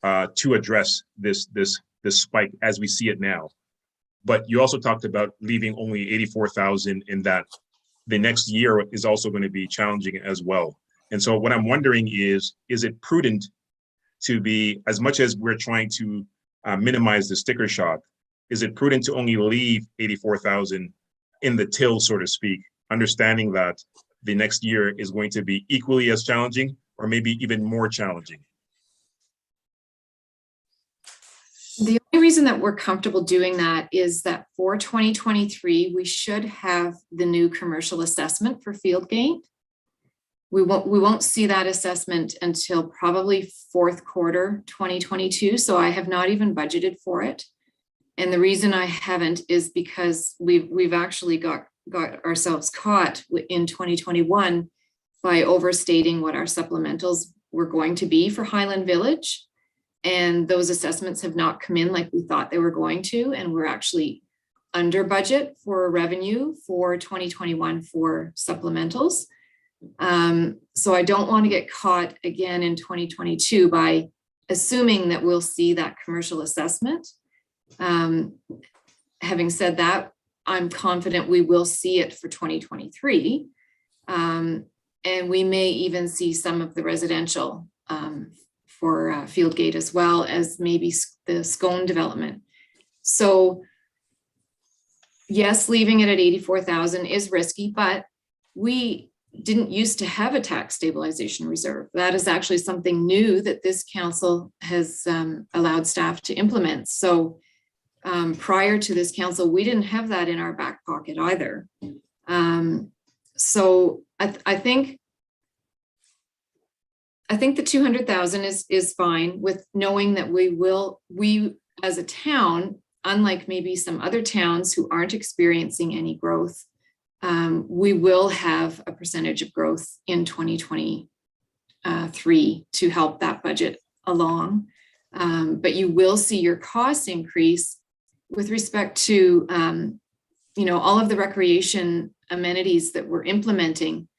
to address this spike as we see it now, but you also talked about leaving only 84,000 in that the next year is also going to be challenging as well. And so what I'm wondering is it prudent to be, as much as we're trying to minimize the sticker shock, is it prudent to only leave 84,000 in the till, so to speak, understanding that the next year is going to be equally as challenging or maybe even more challenging? The only reason that we're comfortable doing that is that for 2023, we should have the new commercial assessment for Fieldgate. We won't see that assessment until probably 4th quarter 2022. So I have not even budgeted for it. And the reason I haven't is because we've actually got ourselves caught in 2021 by overstating what our supplementals were going to be for Highland Village. And those assessments have not come in like we thought they were going to. And we're actually under budget for revenue for 2021 for supplementals. So I don't want to get caught again in 2022 by assuming that we'll see that commercial assessment. Having said that, I'm confident we will see it for 2023. And we may even see some of the residential for Fieldgate as well as maybe the Scone development. So yes, leaving it at 84,000 is risky, but we didn't used to have a tax stabilization reserve. That is actually something new that this council has allowed staff to implement. So prior to this council, we didn't have that in our back pocket either. So I think I think the 200,000 is fine, with knowing that we as a town, unlike maybe some other towns who aren't experiencing any growth, we will have a percentage of growth in 2023 to help that budget along. But you will see your costs increase with respect to, all of the recreation amenities that we're implementing.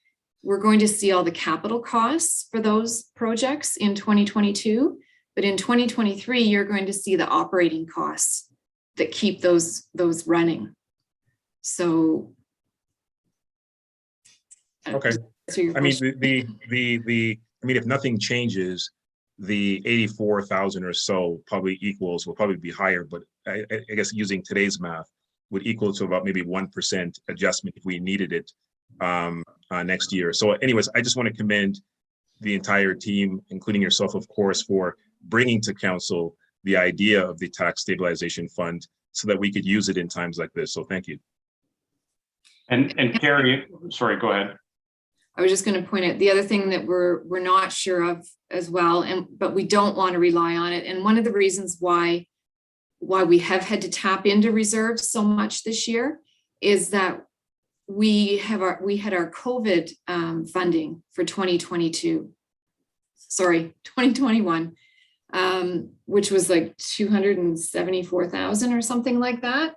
We're going to see all the capital costs for those projects in 2022, but in 2023, you're going to see the operating costs that keep those running. So. Okay. I mean, if nothing changes, the 84,000 or so will probably be higher, but I guess using today's math would equal to about maybe 1% adjustment if we needed it next year. So anyways, I just want to commend the entire team, including yourself, of course, for bringing to council the idea of the tax stabilization fund so that we could use it in times like this. So thank you. And Carrie, sorry, go ahead. I was just going to point out the other thing that we're not sure of as well, but we don't want to rely on it. And one of the reasons why we have had to tap into reserves so much this year is that we had our COVID funding for 2021, which was like 274,000 or something like that.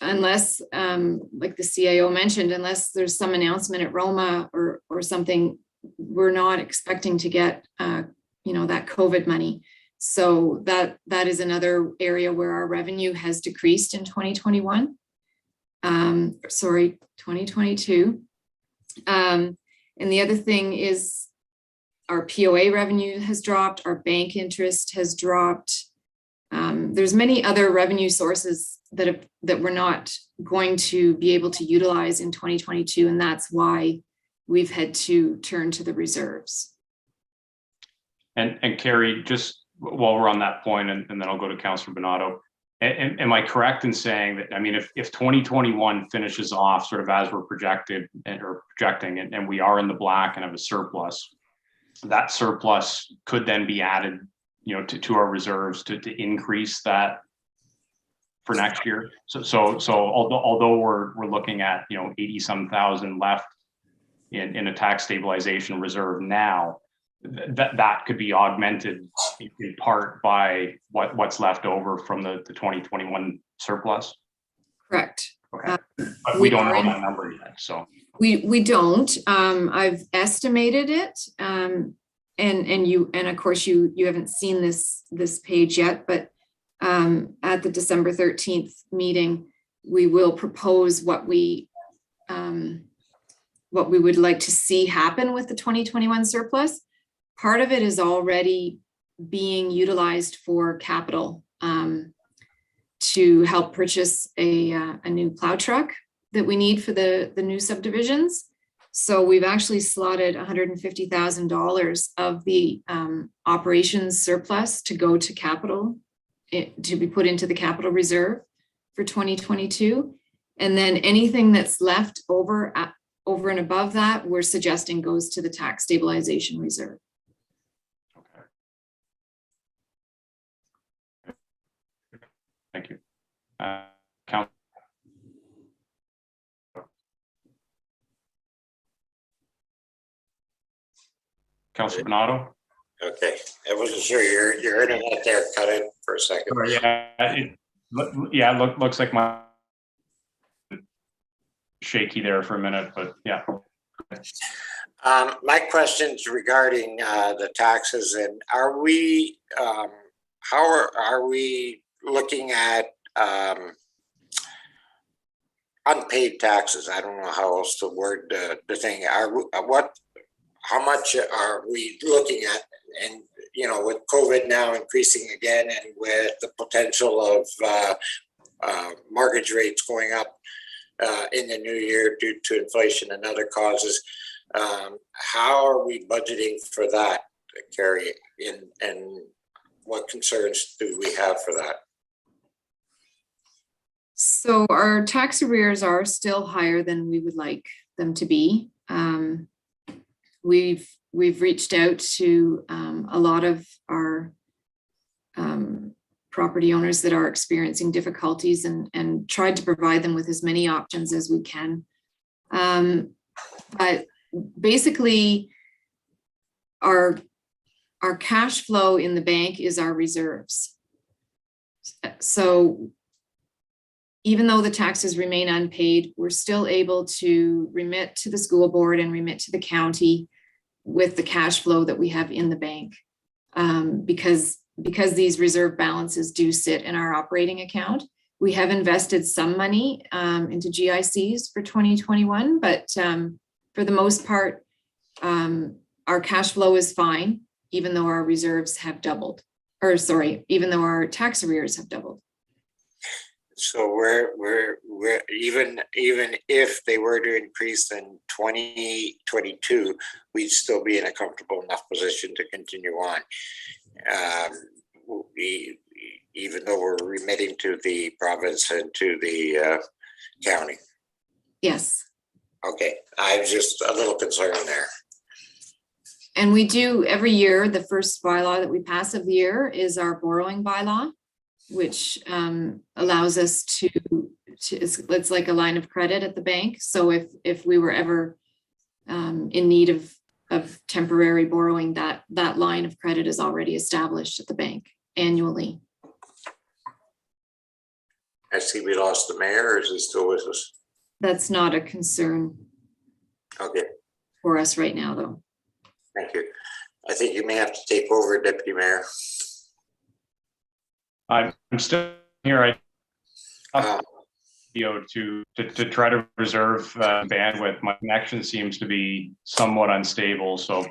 Unless, like the CIO mentioned, unless there's some announcement at Roma or something, we're not expecting to get, that COVID money. So that is another area where our revenue has decreased in 2022. And the other thing is our POA revenue has dropped, our bank interest has dropped. There's many other revenue sources that we're not going to be able to utilize in 2022, and that's why we've had to turn to the reserves. And Carrie, just while we're on that point, and then I'll go to Councillor Bonato. Am I correct in saying that, I mean, if 2021 finishes off sort of as we're projecting, and we are in the black and have a surplus, that surplus could then be added, to our reserves to increase that for next year. So although we're looking at 80-some thousand left in a tax stabilization reserve now, that could be augmented in part by what's left over from the 2021 surplus. Correct. Okay, but we don't know that number yet. So we don't. I've estimated it. And of course you haven't seen this page yet, but at the December 13th meeting, we will propose what we would like to see happen with the 2021 surplus. Part of it is already being utilized for capital to help purchase a new plow truck that we need for the new subdivisions. So we've actually slotted $150,000 of the operations surplus to go to capital, to be put into the capital reserve for 2022. And then anything that's left over and above that, we're suggesting goes to the tax stabilization reserve. Okay. Thank you. Councillor Bonato. Okay, I wasn't sure your internet there cut in for a second. Looks like my shaky there for a minute, but yeah. My question's regarding the taxes, and are we how are we looking at unpaid taxes? I don't know how else to word the thing. How much are we looking at? And with COVID now increasing again, and with the potential of mortgage rates going up in the new year due to inflation and other causes, how are we budgeting for that, Carrie? And what concerns do we have for that? So our tax arrears are still higher than we would like them to be. we've reached out to a lot of our property owners that are experiencing difficulties and tried to provide them with as many options as we can. But basically, our cash flow in the bank is our reserves. So even though the taxes remain unpaid, we're still able to remit to the school board and remit to the county with the cash flow that we have in the bank. Because these reserve balances do sit in our operating account. We have invested some money into GICs for 2021, but for the most part, our cash flow is fine, even though our reserves have doubled, or sorry, even though our tax arrears have doubled. So we're even if they were to increase in 2022, we'd still be in a comfortable enough position to continue on. Even though we're remitting to the province and to the county. Yes. Okay, I'm just a little concerned there. And we do every year, the first bylaw that we pass of the year is our borrowing bylaw, which allows us to it's like a line of credit at the bank. So if we were ever in need of temporary borrowing, that line of credit is already established at the bank annually. I see we lost the mayor, or is he still with us? That's not a concern Okay, for us right now, though. thank you. I think you may have to take over, Deputy Mayor. I'm still here. Um, To try to reserve bandwidth. My connection seems to be somewhat unstable, so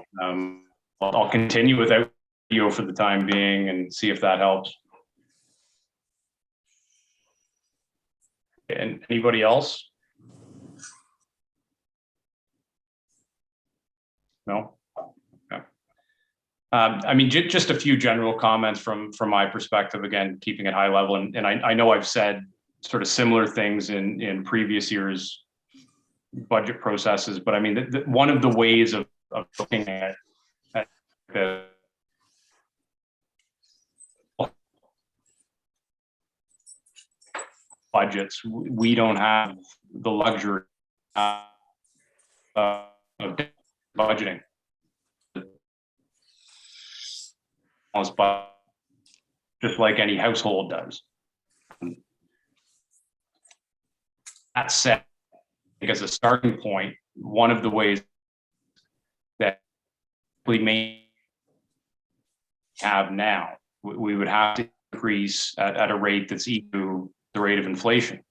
I'll continue without video for the time being and see if that helps. And anybody else? No? Okay. I mean, just a few general comments from my perspective, again, keeping it high level. And I know I've said sort of similar things in previous years' budget processes, but I mean, one of the ways of looking at the budgets, we don't have the luxury of budgeting. Just like any household does. That said, I think as a starting point, one of the ways that we may have now, we would have to increase at a rate that's equal to the rate of inflation.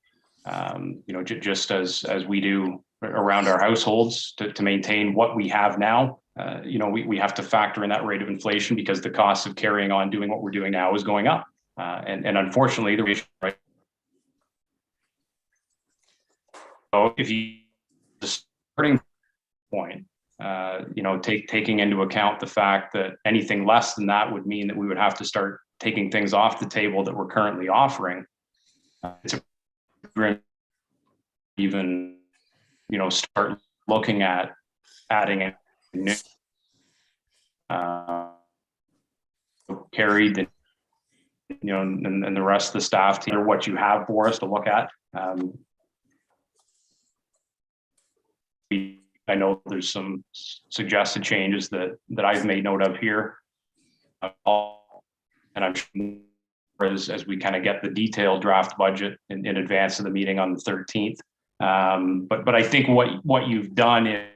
Just as we do around our households to maintain what we have now. We have to factor in that rate of inflation because the cost of carrying on doing what we're doing now is going up. And unfortunately, the ratio, right? So if you the starting point, taking into account the fact that anything less than that would mean that we would have to start taking things off the table that we're currently offering. It's even, start looking at adding a new carried, and the rest of the staff to hear what you have for us to look at. I know there's some suggested changes that I've made note of here. And I'm sure as we kind of get the detailed draft budget in advance of the meeting on the 13th. But I think what you've done is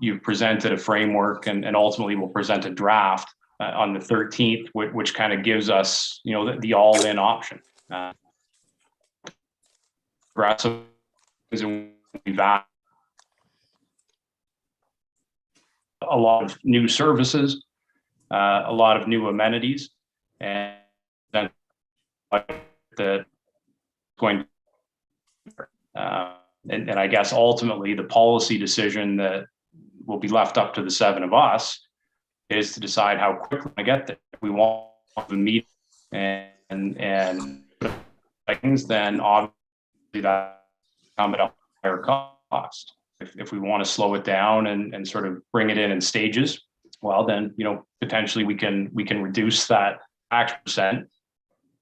you've presented a framework and ultimately will present a draft on the 13th, which kind of gives us, the all-in option. Aggressive. We've added a lot of new services, a lot of new amenities, and then the going and I guess ultimately the policy decision that will be left up to the seven of us is to decide how quickly I get there. If we want to meet and things, then obviously that come at a higher cost. if we want to slow it down and sort of bring it in stages, well, then, you know, potentially we can reduce that tax percent.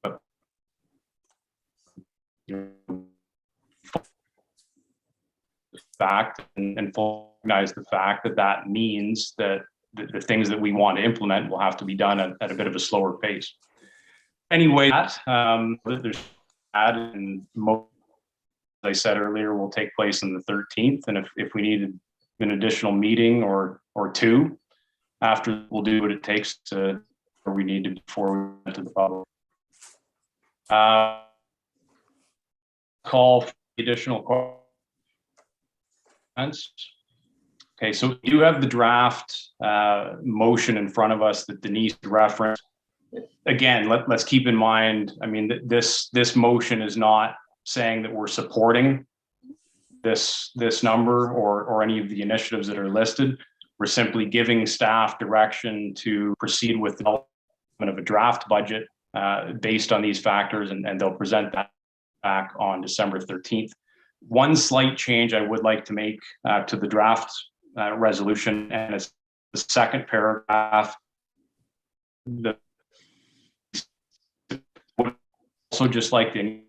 But, you know, the fact and recognize the fact that that means that the things that we want to implement will have to be done at a bit of a slower pace. Anyway, there's that, and most, as I said earlier, will take place on the 13th. And if we need an additional meeting or two after, we'll do what it takes to where we need to before we get to the public. Call for additional comments. Okay, so you have the draft motion in front of us that Denise referenced. Again, let's keep in mind, I mean, this motion is not saying that we're supporting this number or any of the initiatives that are listed. We're simply giving staff direction to proceed with the development of a draft budget based on these factors, and they'll present that back on December 13th. One slight change I would like to make to the draft resolution, and it's the second paragraph. Also, just like the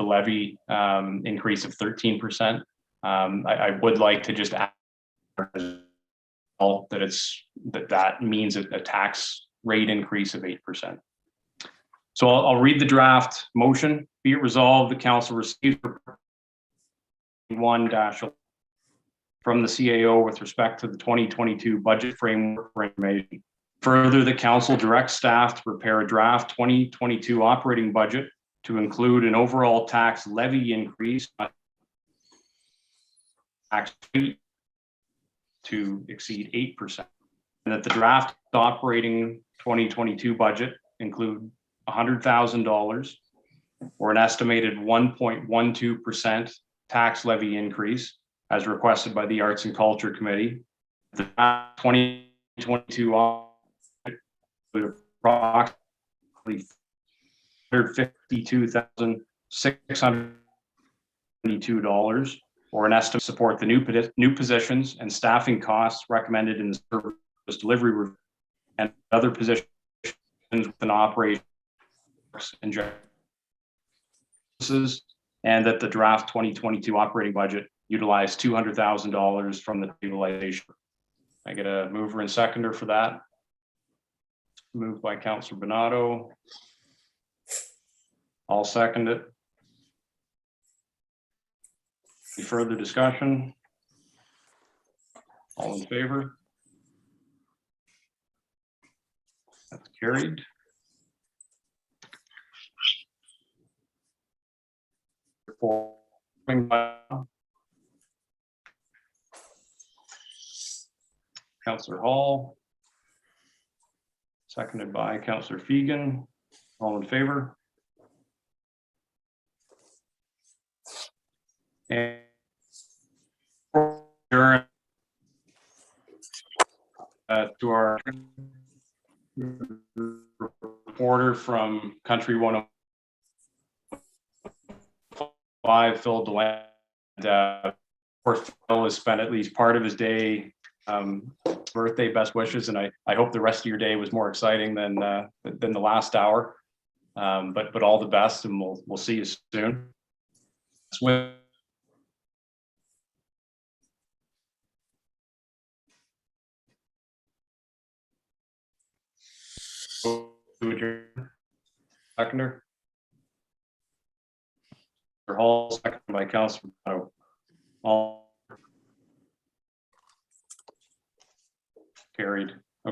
levy increase of 13%. I would like to just add that means a tax rate increase of 8%. So I'll read the draft motion. Be it resolved, the council received 1- from the CAO with respect to the 2022 budget framework for information. Further, the council directs staff to prepare a draft 2022 operating budget to include an overall tax levy increase tax rate to exceed 8%, and that the draft operating 2022 budget include $100,000 or an estimated 1.12% tax levy increase as requested by the Arts and Culture Committee. The 2022 approximately $152,672 or an estimate to support the new positions and staffing costs recommended in the service delivery review and other positions within operations and services, and that the draft 2022 operating budget utilize $200,000 from the stabilization. I get a mover and seconder for that. Moved by Councillor Bonato. I'll second it. Any further discussion? All in favor? That's carried. Councillor Hall. Seconded by Councillor Fegan. All in favor? And to our reporter from Country 105, Phil DeLand. Poor Phil has spent at least part of his day birthday best wishes, and I hope the rest of your day was more exciting than the last hour. But all the best, and we'll see you soon. Seconder. Hall, seconded by Councillor Bonato. All carried.